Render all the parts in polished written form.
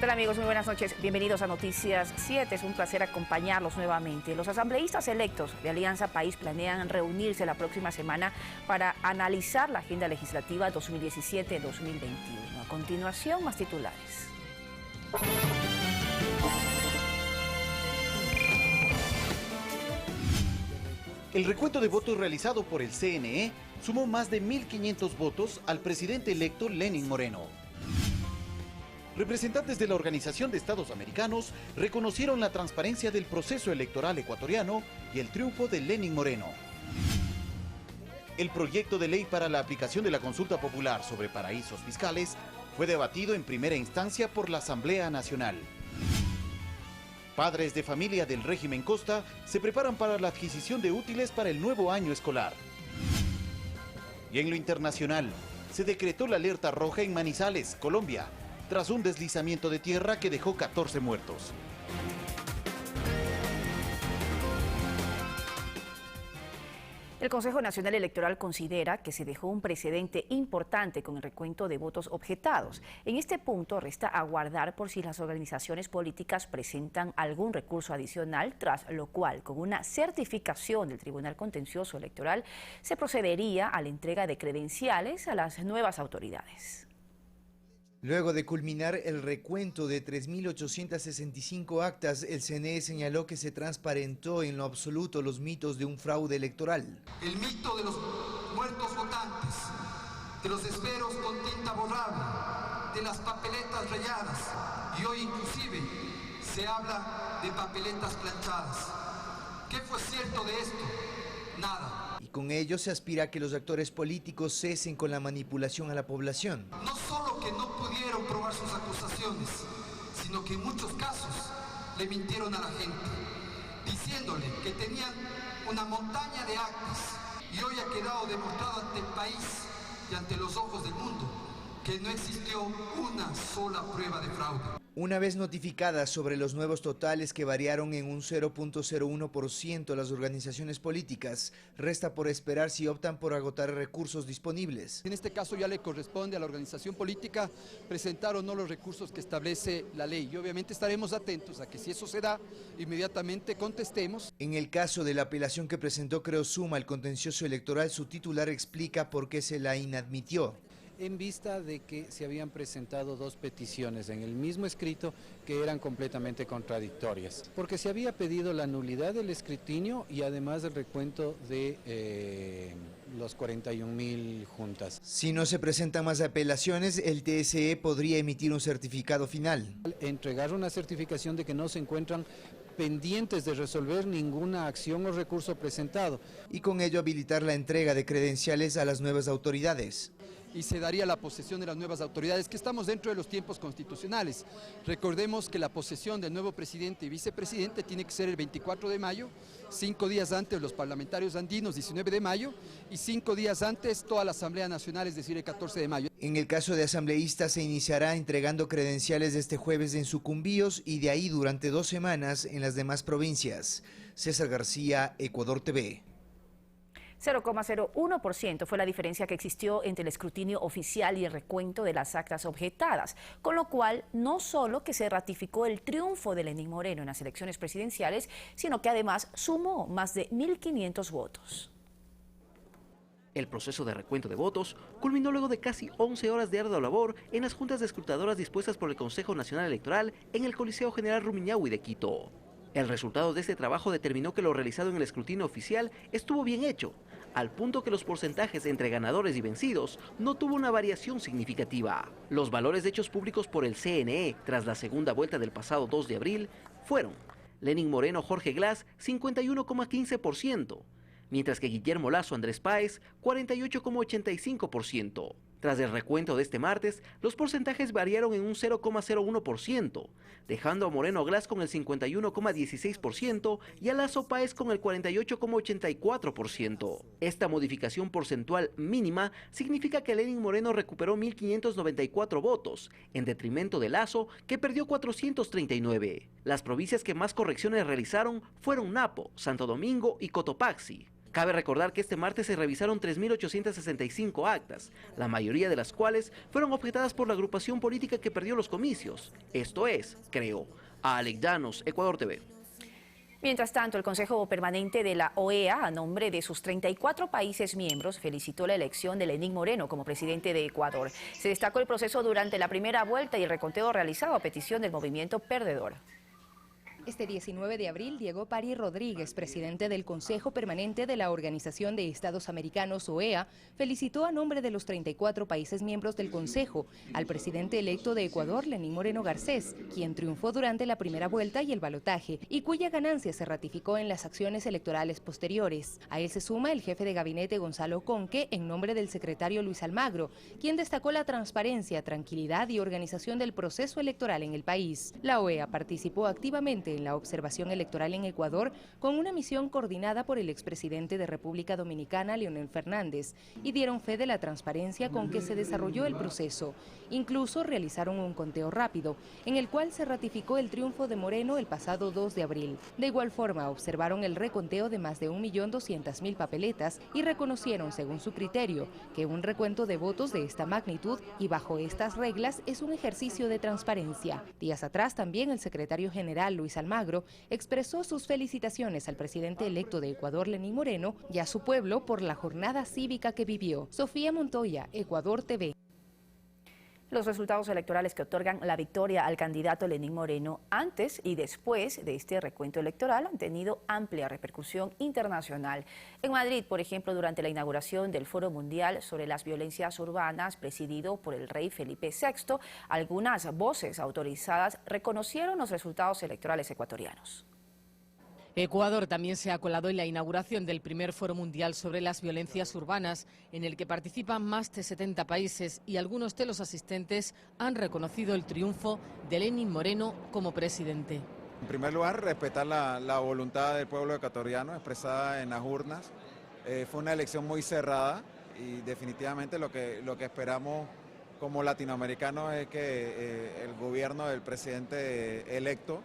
tal amigos? Muy buenas noches. Bienvenidos a Noticias 7. Es un placer acompañarlos nuevamente. Los asambleístas electos de Alianza País planean reunirse la próxima semana para analizar la agenda legislativa 2017-2021. A continuación, más titulares. El recuento de votos realizado por el CNE sumó más de 1.500 votos al presidente electo Lenín Moreno. Representantes de la Organización de Estados Americanos reconocieron la transparencia del proceso electoral ecuatoriano y el triunfo de Lenín Moreno. El proyecto de ley para la aplicación de la consulta popular sobre paraísos fiscales fue debatido en primera instancia por la Asamblea Nacional. Padres de familia del régimen Costa se preparan para la adquisición de útiles para el nuevo año escolar. Y en lo internacional, se decretó la alerta roja en Manizales, Colombia, tras un deslizamiento de tierra que dejó 14 muertos. El Consejo Nacional Electoral considera que se dejó un precedente importante con el recuento de votos objetados. En este punto resta aguardar por si las organizaciones políticas presentan algún recurso adicional, tras lo cual, con una certificación del Tribunal Contencioso Electoral, se procedería a la entrega de credenciales a las nuevas autoridades. Luego de culminar el recuento de 3.865 actas, el CNE señaló que se transparentó en lo absoluto los mitos de un fraude electoral. El mito de los muertos votantes, de los esferos con tinta borrable, de las papeletas rayadas, y hoy inclusive se habla de papeletas planchadas. ¿Qué fue cierto de esto? Nada. Y con ello se aspira a que los actores políticos cesen con la manipulación a la población. No solo que no pudieron probar sus acusaciones, sino que en muchos casos le mintieron a la gente, diciéndole que tenían una montaña de actas, y hoy ha quedado demostrado ante el país y ante los ojos del mundo que no existió una sola prueba de fraude. Una vez notificadas sobre los nuevos totales que variaron en un 0.01% las organizaciones políticas, resta por esperar si optan por agotar recursos disponibles. En este caso ya le corresponde a la organización política presentar o no los recursos que establece la ley. Y obviamente estaremos atentos a que si eso se da, inmediatamente contestemos. En el caso de la apelación que presentó Creosuma al contencioso electoral, su titular explica por qué se la inadmitió. En vista de que se habían presentado dos peticiones en el mismo escrito que eran completamente contradictorias, porque se había pedido la nulidad del escrutinio y además el recuento de los 41.000 juntas. Si no se presentan más apelaciones, el TSE podría emitir un certificado final. Entregar una certificación de que no se encuentran pendientes de resolver ninguna acción o recurso presentado. Y con ello habilitar la entrega de credenciales a las nuevas autoridades. Y se daría la posesión de las nuevas autoridades, que estamos dentro de los tiempos constitucionales. Recordemos que la posesión del nuevo presidente y vicepresidente tiene que ser el 24 de mayo, 5 días antes los parlamentarios andinos, 19 de mayo, y 5 días antes toda la Asamblea Nacional, es decir, el 14 de mayo. En el caso de asambleístas se iniciará entregando credenciales este jueves en Sucumbíos y de ahí durante 2 semanas en las demás provincias. César García, Ecuador TV. 0,01% fue la diferencia que existió entre el escrutinio oficial y el recuento de las actas objetadas, con lo cual no solo que se ratificó el triunfo de Lenín Moreno en las elecciones presidenciales, sino que además sumó más de 1.500 votos. El proceso de recuento de votos culminó luego de casi 11 horas de ardua labor en las juntas de escrutadoras dispuestas por el Consejo Nacional Electoral en el Coliseo General Rumiñahui de Quito. El resultado de este trabajo determinó que lo realizado en el escrutinio oficial estuvo bien hecho, al punto que los porcentajes entre ganadores y vencidos no tuvo una variación significativa. Los valores de hechos públicos por el CNE tras la segunda vuelta del pasado 2 de abril fueron Lenín Moreno Jorge Glass 51,15%, mientras que Guillermo Lasso Andrés Páez 48,85%. Tras el recuento de este martes, los porcentajes variaron en un 0,01%, dejando a Moreno Glass con el 51,16% y a Lasso Páez con el 48,84%. Esta modificación porcentual mínima significa que Lenín Moreno recuperó 1.594 votos, en detrimento de Lasso, que perdió 439. Las provincias que más correcciones realizaron fueron Napo, Santo Domingo y Cotopaxi. Cabe recordar que este martes se revisaron 3.865 actas, la mayoría de las cuales fueron objetadas por la agrupación política que perdió los comicios, esto es, Creo. Alex Llanos, Ecuador TV. Mientras tanto, el Consejo Permanente de la OEA, a nombre de sus 34 países miembros, felicitó la elección de Lenín Moreno como presidente de Ecuador. Se destacó el proceso durante la primera vuelta y el reconteo realizado a petición del movimiento perdedor. Este 19 de abril, Diego Pari Rodríguez, presidente del Consejo Permanente de la Organización de Estados Americanos, OEA, felicitó a nombre de los 34 países miembros del Consejo al presidente electo de Ecuador, Lenín Moreno Garcés, quien triunfó durante la primera vuelta y el balotaje, y cuya ganancia se ratificó en las acciones electorales posteriores. A él se suma el jefe de gabinete Gonzalo Conque, en nombre del secretario Luis Almagro, quien destacó la transparencia, tranquilidad y organización del proceso electoral en el país. La OEA participó activamente en la observación electoral en Ecuador con una misión coordinada por el expresidente de República Dominicana, Leonel Fernández, y dieron fe de la transparencia con que se desarrolló el proceso. Incluso realizaron un conteo rápido, en el cual se ratificó el triunfo de Moreno el pasado 2 de abril. De igual forma, observaron el reconteo de más de 1.200.000 papeletas y reconocieron, según su criterio, que un recuento de votos de esta magnitud y bajo estas reglas es un ejercicio de transparencia. Días atrás, también el secretario general Luis Almagro expresó sus felicitaciones al presidente electo de Ecuador, Lenín Moreno, y a su pueblo por la jornada cívica que vivió. Sofía Montoya, Ecuador TV. Los resultados electorales que otorgan la victoria al candidato Lenín Moreno antes y después de este recuento electoral han tenido amplia repercusión internacional. En Madrid, por ejemplo, durante la inauguración del Foro Mundial sobre las Violencias Urbanas, presidido por el rey Felipe VI, algunas voces autorizadas reconocieron los resultados electorales ecuatorianos. Ecuador también se ha colado en la inauguración del primer Foro Mundial sobre las Violencias Urbanas, en el que participan más de 70 países y algunos de los asistentes han reconocido el triunfo de Lenín Moreno como presidente. En primer lugar, respetar la voluntad del pueblo ecuatoriano expresada en las urnas. Fue una elección muy cerrada y definitivamente lo que esperamos como latinoamericanos es que el gobierno del presidente electo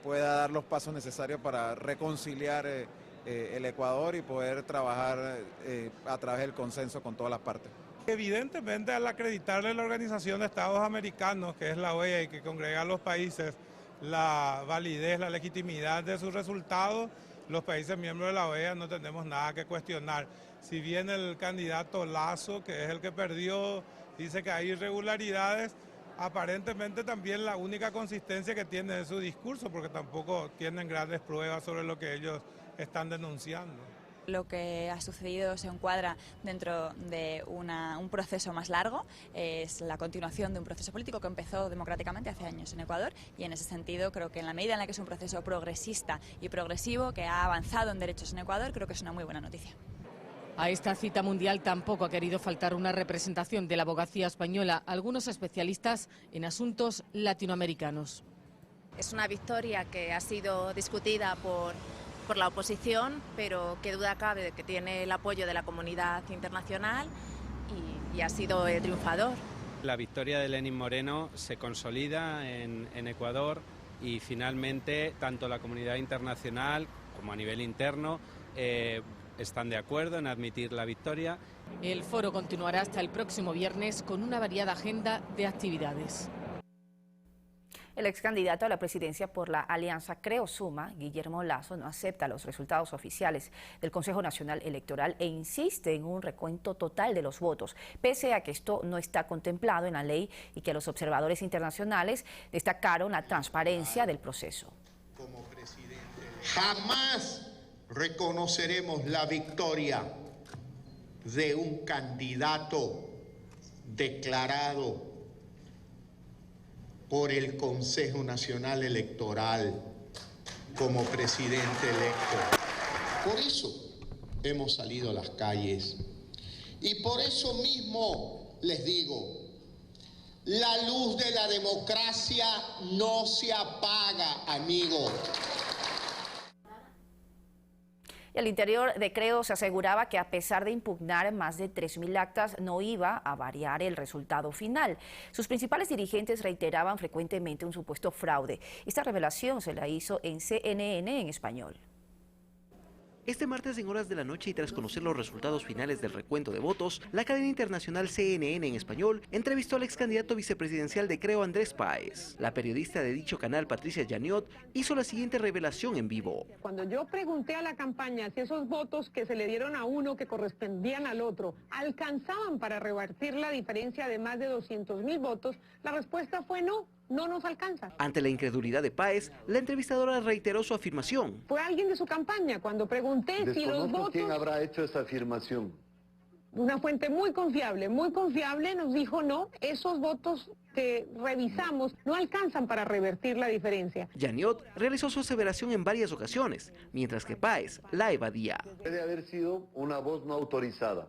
pueda dar los pasos necesarios para reconciliar el Ecuador y poder trabajar a través del consenso con todas las partes. Evidentemente, al acreditarle a la Organización de Estados Americanos, que es la OEA y que congrega a los países, la validez, la legitimidad de sus resultados, los países miembros de la OEA no tenemos nada que cuestionar. Si bien el candidato Lasso, que es el que perdió, dice que hay irregularidades, aparentemente también la única consistencia que tiene es su discurso, porque tampoco tienen grandes pruebas sobre lo que ellos están denunciando. Lo que ha sucedido se encuadra dentro de un proceso más largo, es la continuación de un proceso político que empezó democráticamente hace años en Ecuador, y en ese sentido creo que en la medida en la que es un proceso progresista y progresivo que ha avanzado en derechos en Ecuador, creo que es una muy buena noticia. A esta cita mundial tampoco ha querido faltar una representación de la abogacía española, algunos especialistas en asuntos latinoamericanos. Es una victoria que ha sido discutida por la oposición, pero qué duda cabe de que tiene el apoyo de la comunidad internacional y ha sido el triunfador. La victoria de Lenín Moreno se consolida en Ecuador y finalmente tanto la comunidad internacional como a nivel interno están de acuerdo en admitir la victoria. El foro continuará hasta el próximo viernes con una variada agenda de actividades. El ex candidato a la presidencia por la alianza Creo Suma, Guillermo Lasso, no acepta los resultados oficiales del Consejo Nacional Electoral e insiste en un recuento total de los votos, pese a que esto no está contemplado en la ley y que los observadores internacionales destacaron la transparencia del proceso. Jamás reconoceremos la victoria de un candidato declarado por el Consejo Nacional Electoral como presidente electo. Por eso hemos salido a las calles y por eso mismo les digo, la luz de la democracia no se apaga, amigos. Y al interior de Creo se aseguraba que a pesar de impugnar más de 3.000 actas no iba a variar el resultado final. Sus principales dirigentes reiteraban frecuentemente un supuesto fraude. Esta revelación se la hizo en CNN en español. Este martes en horas de la noche y tras conocer los resultados finales del recuento de votos, la cadena internacional CNN en español entrevistó al ex candidato vicepresidencial de Creo, Andrés Páez. La periodista de dicho canal, Patricia Janiot, hizo la siguiente revelación en vivo. Cuando yo pregunté a la campaña si esos votos que se le dieron a uno que correspondían al otro alcanzaban para revertir la diferencia de más de 200.000 votos, la respuesta fue no. No nos alcanza. Ante la incredulidad de Páez, la entrevistadora reiteró su afirmación. Fue alguien de su campaña cuando pregunté si los votos... ¿Quién habrá hecho esa afirmación? Una fuente muy confiable nos dijo no, esos votos que revisamos no alcanzan para revertir la diferencia. Janiot realizó su aseveración en varias ocasiones, mientras que Páez la evadía. Puede haber sido una voz no autorizada.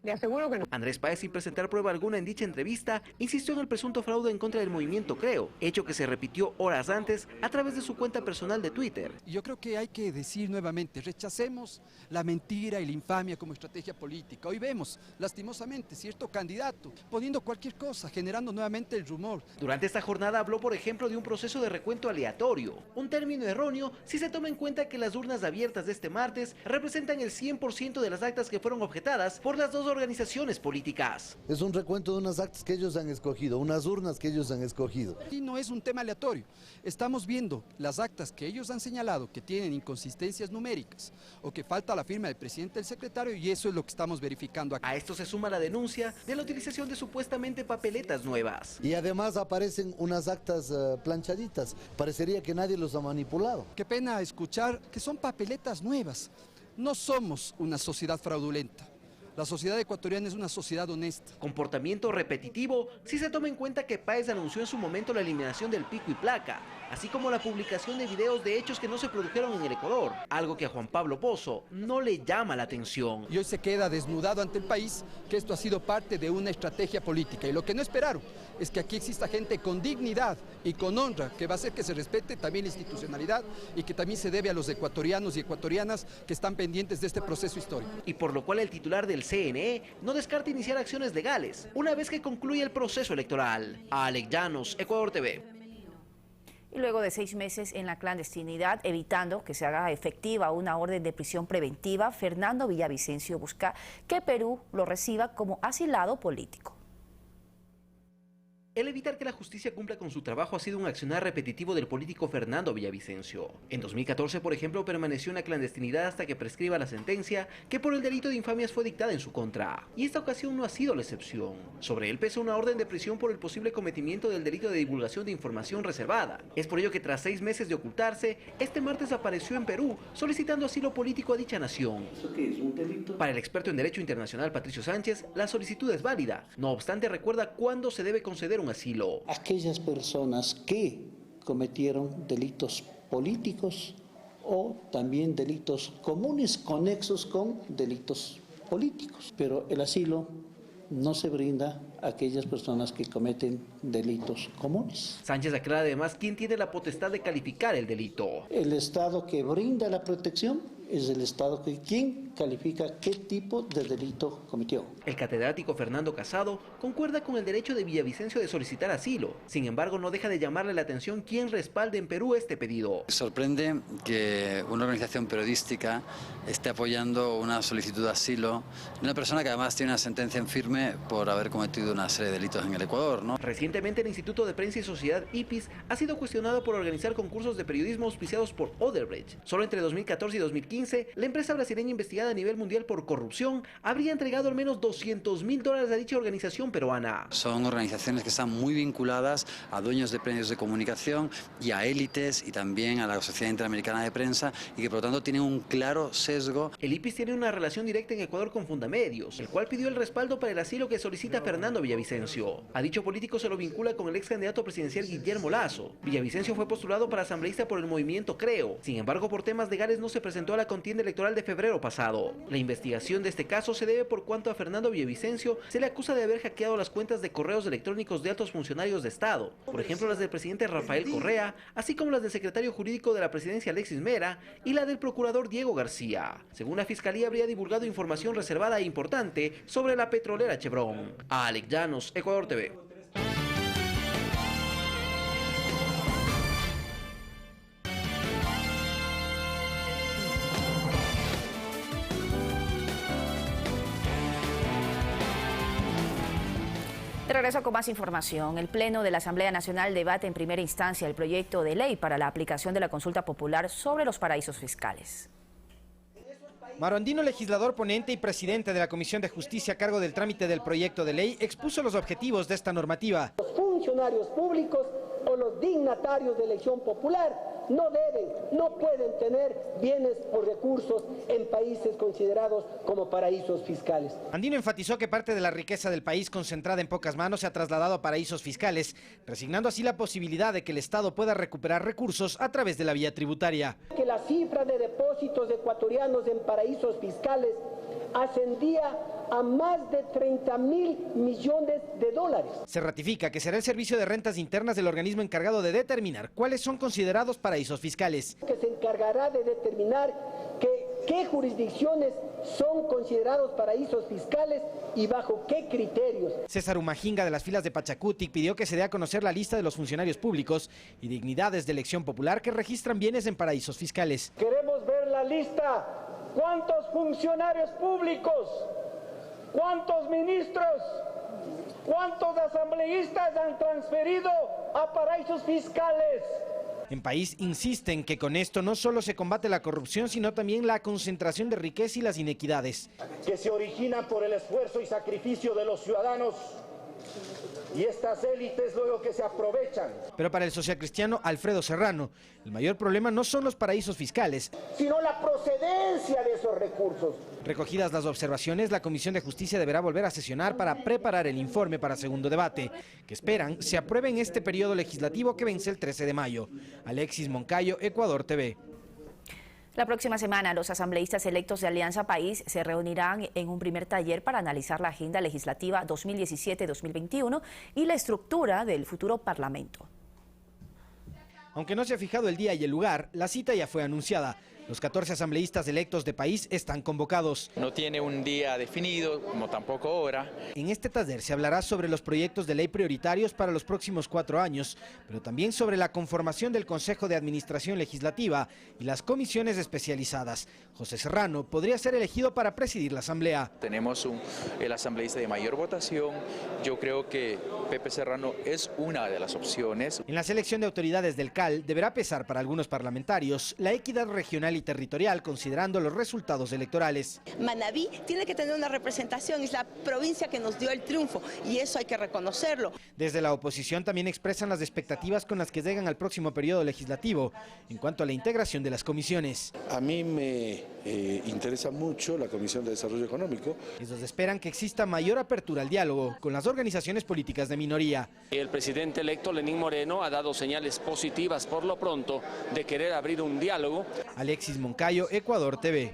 Le aseguro que no. Andrés Páez, sin presentar prueba alguna en dicha entrevista, insistió en el presunto fraude en contra del movimiento Creo, hecho que se repitió horas antes a través de su cuenta personal de Twitter. Yo creo que hay que decir nuevamente, rechacemos la mentira y la infamia como estrategia política. Hoy vemos, lastimosamente, cierto candidato poniendo cualquier cosa, generando nuevamente el rumor. Durante esta jornada habló, por ejemplo, de un proceso de recuento aleatorio, un término erróneo si se toma en cuenta que las urnas abiertas de este martes representan el 100% de las actas que fueron objetadas por las dos organizaciones políticas. Es un recuento de unas actas que ellos han escogido, unas urnas que ellos han escogido. Y no es un tema aleatorio. Estamos viendo las actas que ellos han señalado que tienen inconsistencias numéricas o que falta la firma del presidente y del secretario, y eso es lo que estamos verificando acá. A esto se suma la denuncia de la utilización de supuestamente papeletas nuevas. Y además aparecen unas actas planchaditas. Parecería que nadie los ha manipulado. Qué pena escuchar que son papeletas nuevas. No somos una sociedad fraudulenta. La sociedad ecuatoriana es una sociedad honesta. Comportamiento repetitivo si se toma en cuenta que Páez anunció en su momento la eliminación del pico y placa, así como la publicación de videos de hechos que no se produjeron en el Ecuador, algo que a Juan Pablo Pozo no le llama la atención. Y hoy se queda desnudado ante el país que esto ha sido parte de una estrategia política. Y lo que no esperaron es que aquí exista gente con dignidad y con honra, que va a hacer que se respete también la institucionalidad y que también se debe a los ecuatorianos y ecuatorianas que están pendientes de este proceso histórico. Y por lo cual el titular del CNE no descarta iniciar acciones legales una vez que concluya el proceso electoral. Alex Llanos, Ecuador TV. Y luego de 6 meses en la clandestinidad, evitando que se haga efectiva una orden de prisión preventiva, Fernando Villavicencio busca que Perú lo reciba como asilado político. El evitar que la justicia cumpla con su trabajo ha sido un accionar repetitivo del político Fernando Villavicencio. En 2014, por ejemplo, permaneció en la clandestinidad hasta que prescriba la sentencia que por el delito de infamias fue dictada en su contra. Y esta ocasión no ha sido la excepción. Sobre él pesa una orden de prisión por el posible cometimiento del delito de divulgación de información reservada. Es por ello que tras 6 meses de ocultarse, este martes apareció en Perú solicitando asilo político a dicha nación. ¿Eso qué es? ¿Un delito? Para el experto en Derecho Internacional Patricio Sánchez, la solicitud es válida. No obstante, recuerda cuándo se debe conceder un asilo. Aquellas personas que cometieron delitos políticos o también delitos comunes conexos con delitos políticos. Pero el asilo no se brinda a aquellas personas que cometen delitos comunes. Sánchez aclara además quién tiene la potestad de calificar el delito. El Estado que brinda la protección es el Estado quien califica qué tipo de delito cometió. El catedrático Fernando Casado concuerda con el derecho de Villavicencio de solicitar asilo. Sin embargo, no deja de llamarle la atención quién respalde en Perú este pedido. Sorprende que una organización periodística esté apoyando una solicitud de asilo de una persona que además tiene una sentencia en firme por haber cometido una serie de delitos en el Ecuador, ¿no? Recientemente el Instituto de Prensa y Sociedad IPIS ha sido cuestionado por organizar concursos de periodismo auspiciados por Odebrecht. Solo entre 2014 y 2015, la empresa brasileña investigada a nivel mundial por corrupción habría entregado al menos $200.000 a dicha organización peruana. Son organizaciones que están muy vinculadas a dueños de medios de comunicación y a élites y también a la Sociedad Interamericana de Prensa y que por lo tanto tienen un claro sesgo. El IPIS tiene una relación directa en Ecuador con Fundamedios, el cual pidió el respaldo para el asilo que solicita Fernando Villavicencio. A dicho político se lo vincula con el ex candidato presidencial Guillermo Lasso. Villavicencio fue postulado para asambleísta por el movimiento Creo. Sin embargo, por temas legales no se presentó a la contienda electoral de febrero pasado. La investigación de este caso se debe por cuanto a Fernando Villavicencio se le acusa de haber hackeado las cuentas de correos electrónicos de altos funcionarios de Estado, por ejemplo las del presidente Rafael Correa, así como las del secretario jurídico de la presidencia Alexis Mera y la del procurador Diego García. Según la fiscalía, habría divulgado información reservada e importante sobre la petrolera Chevron. Alex Llanos, Ecuador TV. De regreso con más información. El Pleno de la Asamblea Nacional debate en primera instancia el proyecto de ley para la aplicación de la consulta popular sobre los paraísos fiscales. Maro Andino, legislador ponente y presidente de la Comisión de Justicia a cargo del trámite del proyecto de ley, expuso los objetivos de esta normativa. Los funcionarios públicos o los dignatarios de elección popular no pueden tener bienes o recursos en países considerados como paraísos fiscales. Andino enfatizó que parte de la riqueza del país concentrada en pocas manos se ha trasladado a paraísos fiscales, resignando así la posibilidad de que el Estado pueda recuperar recursos a través de la vía tributaria. Que la cifra de depósitos ecuatorianos en paraísos fiscales ascendía a más de 30.000 millones de dólares. Se ratifica que será el Servicio de Rentas Internas del organismo encargado de determinar cuáles son considerados paraísos fiscales. Que se encargará de determinar qué jurisdicciones son considerados paraísos fiscales y bajo qué criterios. César Umajinga, de las filas de Pachacutic, pidió que se dé a conocer la lista de los funcionarios públicos y dignidades de elección popular que registran bienes en paraísos fiscales. Queremos ver la lista. ¿Cuántos funcionarios públicos? ¿Cuántos ministros? ¿Cuántos asambleístas han transferido a paraísos fiscales? En país insisten que con esto no solo se combate la corrupción, sino también la concentración de riqueza y las inequidades. Que se originan por el esfuerzo y sacrificio de los ciudadanos y estas élites luego que se aprovechan. Pero para el socialcristiano Alfredo Serrano, el mayor problema no son los paraísos fiscales, sino la procedencia de esos recursos. Recogidas las observaciones, la Comisión de Justicia deberá volver a sesionar para preparar el informe para segundo debate, que esperan se apruebe en este periodo legislativo que vence el 13 de mayo. Alexis Moncayo, Ecuador TV. La próxima semana, los asambleístas electos de Alianza País se reunirán en un primer taller para analizar la agenda legislativa 2017-2021 y la estructura del futuro Parlamento. Aunque no se ha fijado el día y el lugar, la cita ya fue anunciada. Los 14 asambleístas electos de país están convocados. No tiene un día definido, como tampoco hora. En este taller se hablará sobre los proyectos de ley prioritarios para los próximos 4 años, pero también sobre la conformación del Consejo de Administración Legislativa y las comisiones especializadas. José Serrano podría ser elegido para presidir la Asamblea. Tenemos el asambleísta de mayor votación. Yo creo que Pepe Serrano es una de las opciones. En la selección de autoridades del CAL deberá pesar para algunos parlamentarios la equidad regional y territorial, considerando los resultados electorales. Manabí tiene que tener una representación, es la provincia que nos dio el triunfo y eso hay que reconocerlo. Desde la oposición también expresan las expectativas con las que llegan al próximo periodo legislativo en cuanto a la integración de las comisiones. A mí me interesa mucho la Comisión de Desarrollo Económico. Ellos esperan que exista mayor apertura al diálogo con las organizaciones políticas de minoría. El presidente electo Lenín Moreno ha dado señales positivas por lo pronto de querer abrir un diálogo. Alexis Moncayo, Ecuador TV.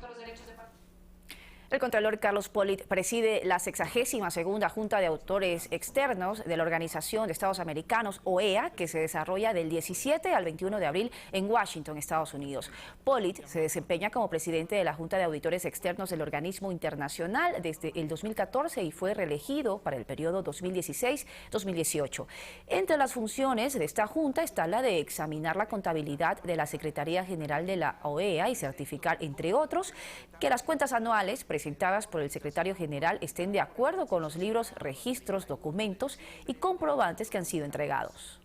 El contralor Carlos Pollitt preside la 62ª Junta de Auditores Externos de la Organización de Estados Americanos, OEA, que se desarrolla del 17 al 21 de abril en Washington, Estados Unidos. Pollitt se desempeña como presidente de la Junta de Auditores Externos del organismo internacional desde el 2014 y fue reelegido para el periodo 2016-2018. Entre las funciones de esta junta está la de examinar la contabilidad de la Secretaría General de la OEA y certificar, entre otros, que las cuentas anuales presentadas por el secretario general estén de acuerdo con los libros, registros, documentos y comprobantes que han sido entregados.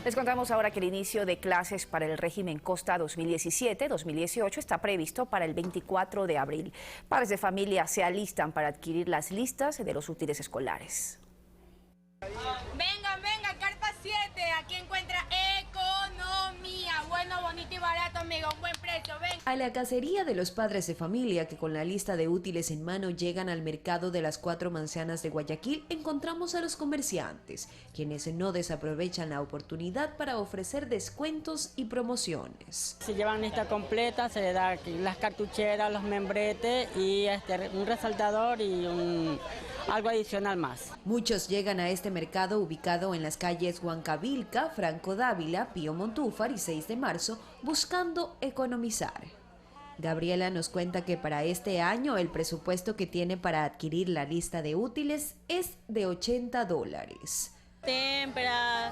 Les contamos ahora que el inicio de clases para el régimen Costa 2017-2018 está previsto para el 24 de abril. Padres de familia se alistan para adquirir las listas de los útiles escolares. Venga, carpa 7, aquí encuentra economía, bueno, bonito y barato, amigo, un buen precio, ven. A la cacería de los padres de familia que con la lista de útiles en mano llegan al mercado de las 4 manzanas de Guayaquil, encontramos a los comerciantes, quienes no desaprovechan la oportunidad para ofrecer descuentos y promociones. Se llevan lista completa, se le da aquí las cartucheras, los membretes y un resaltador y algo adicional más. Muchos llegan a este mercado ubicado en las calles Huancavilca, Franco Dávila, Pío Montúfar y 6 de marzo, buscando economizar. Gabriela nos cuenta que para este año el presupuesto que tiene para adquirir la lista de útiles es de $80. témpera,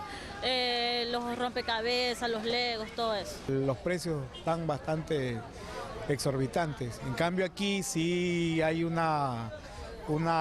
los rompecabezas, los legos, todo eso. Los precios están bastante exorbitantes. En cambio aquí sí hay una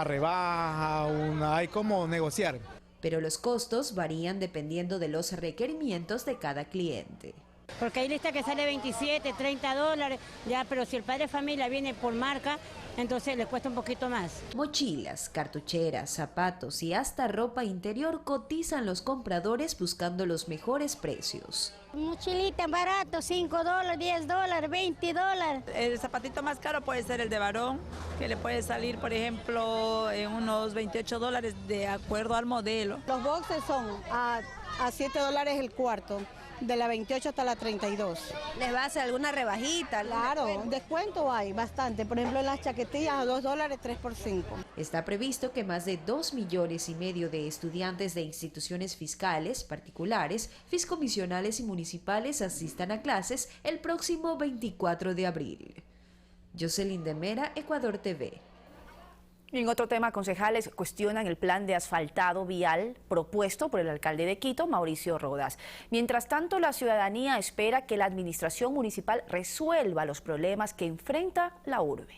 rebaja, hay como negociar. Pero los costos varían dependiendo de los requerimientos de cada cliente. Porque hay lista que sale 27, 30 dólares, ya, pero si el padre de familia viene por marca, entonces le cuesta un poquito más. Mochilas, cartucheras, zapatos y hasta ropa interior cotizan los compradores buscando los mejores precios. Mochilita barato, 5 dólares, 10 dólares, 20 dólares. El zapatito más caro puede ser el de varón, que le puede salir, por ejemplo, en unos 28 dólares de acuerdo al modelo. Los boxes son a 7 dólares el cuarto. De la 28 hasta la 32. ¿Les va a hacer alguna rebajita? Claro, descuento hay bastante. Por ejemplo, en las chaquetillas a 2 dólares, 3 por 5. Está previsto que más de 2,5 millones de estudiantes de instituciones fiscales, particulares, fiscomisionales y municipales asistan a clases el próximo 24 de abril. Jocelyn de Mera, Ecuador TV. En otro tema, concejales cuestionan el plan de asfaltado vial propuesto por el alcalde de Quito, Mauricio Rodas. Mientras tanto, la ciudadanía espera que la administración municipal resuelva los problemas que enfrenta la urbe.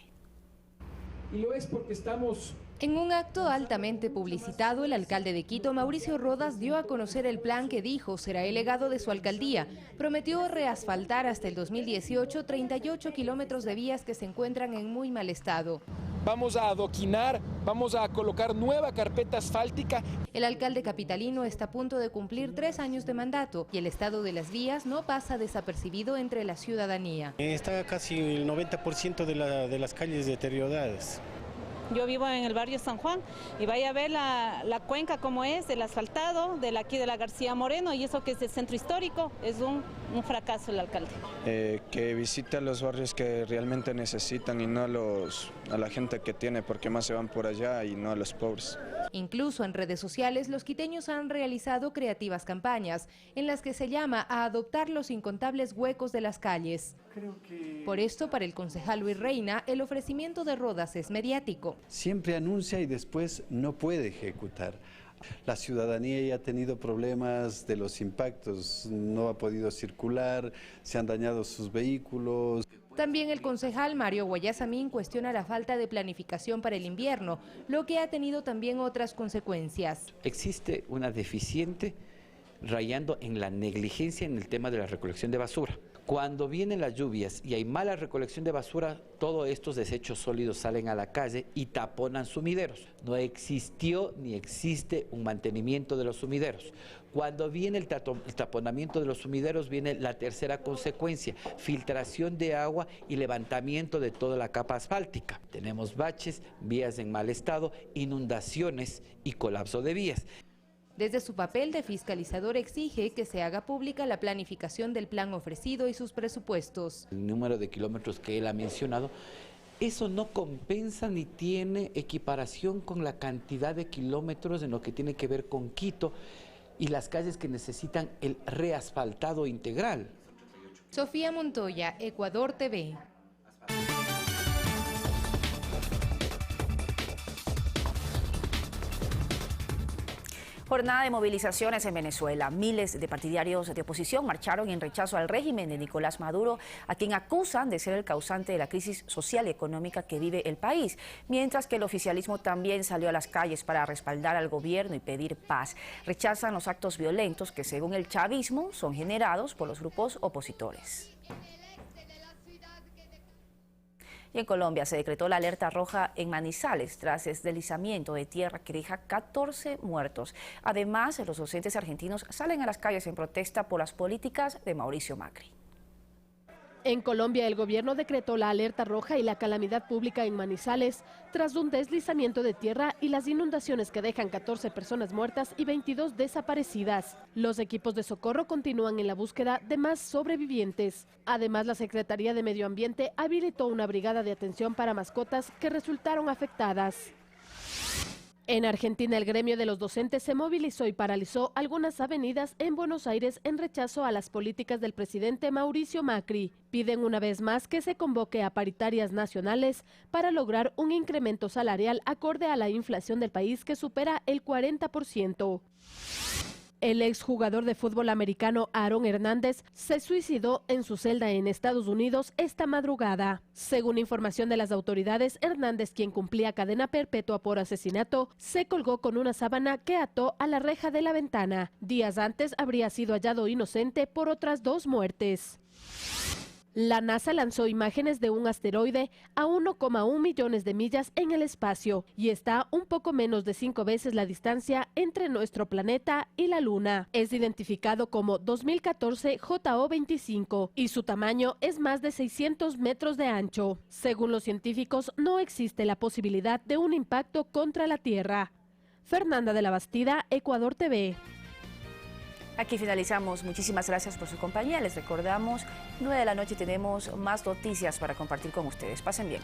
Y lo es porque estamos... En un acto altamente publicitado, el alcalde de Quito, Mauricio Rodas, dio a conocer el plan que dijo será el legado de su alcaldía. Prometió reasfaltar hasta el 2018 38 kilómetros de vías que se encuentran en muy mal estado. Vamos a adoquinar, vamos a colocar nueva carpeta asfáltica. El alcalde capitalino está a punto de cumplir 3 años de mandato y el estado de las vías no pasa desapercibido entre la ciudadanía. Está casi el 90% de las calles deterioradas. Yo vivo en el barrio San Juan y vaya a ver la cuenca como es, el asfaltado de aquí de la García Moreno, y eso que es el centro histórico, es un fracaso el alcalde. Que visite los barrios que realmente necesitan y no a la gente que tiene, porque más se van por allá y no a los pobres. Incluso en redes sociales, los quiteños han realizado creativas campañas en las que se llama a adoptar los incontables huecos de las calles. Por esto, para el concejal Luis Reina, el ofrecimiento de Rodas es mediático. Siempre anuncia y después no puede ejecutar. La ciudadanía ya ha tenido problemas de los impactos, no ha podido circular, se han dañado sus vehículos. También el concejal Mario Guayasamín cuestiona la falta de planificación para el invierno, lo que ha tenido también otras consecuencias. Existe una deficiente rayando en la negligencia en el tema de la recolección de basura. Cuando vienen las lluvias y hay mala recolección de basura, todos estos desechos sólidos salen a la calle y taponan sumideros. No existió ni existe un mantenimiento de los sumideros. Cuando viene el taponamiento de los sumideros, viene la tercera consecuencia, filtración de agua y levantamiento de toda la capa asfáltica. Tenemos baches, vías en mal estado, inundaciones y colapso de vías. Desde su papel de fiscalizador exige que se haga pública la planificación del plan ofrecido y sus presupuestos. El número de kilómetros que él ha mencionado, eso no compensa ni tiene equiparación con la cantidad de kilómetros en lo que tiene que ver con Quito y las calles que necesitan el reasfaltado integral. Sofía Montoya, Ecuador TV. Jornada de movilizaciones en Venezuela. Miles de partidarios de oposición marcharon en rechazo al régimen de Nicolás Maduro, a quien acusan de ser el causante de la crisis social y económica que vive el país, mientras que el oficialismo también salió a las calles para respaldar al gobierno y pedir paz. Rechazan los actos violentos que, según el chavismo, son generados por los grupos opositores. Y en Colombia se decretó la alerta roja en Manizales tras deslizamiento de tierra que deja 14 muertos. Además, los docentes argentinos salen a las calles en protesta por las políticas de Mauricio Macri. En Colombia, el gobierno decretó la alerta roja y la calamidad pública en Manizales tras un deslizamiento de tierra y las inundaciones que dejan 14 personas muertas y 22 desaparecidas. Los equipos de socorro continúan en la búsqueda de más sobrevivientes. Además, la Secretaría de Medio Ambiente habilitó una brigada de atención para mascotas que resultaron afectadas. En Argentina, el gremio de los docentes se movilizó y paralizó algunas avenidas en Buenos Aires en rechazo a las políticas del presidente Mauricio Macri. Piden una vez más que se convoque a paritarias nacionales para lograr un incremento salarial acorde a la inflación del país que supera el 40%. El exjugador de fútbol americano Aaron Hernández se suicidó en su celda en Estados Unidos esta madrugada. Según información de las autoridades, Hernández, quien cumplía cadena perpetua por asesinato, se colgó con una sábana que ató a la reja de la ventana. Días antes habría sido hallado inocente por otras 2 muertes. La NASA lanzó imágenes de un asteroide a 1,1 millones de millas en el espacio y está un poco menos de 5 veces la distancia entre nuestro planeta y la Luna. Es identificado como 2014 JO25 y su tamaño es más de 600 metros de ancho. Según los científicos, no existe la posibilidad de un impacto contra la Tierra. Fernanda de la Bastida, Ecuador TV. Aquí finalizamos. Muchísimas gracias por su compañía. Les recordamos, 9 de la noche tenemos más noticias para compartir con ustedes. Pasen bien.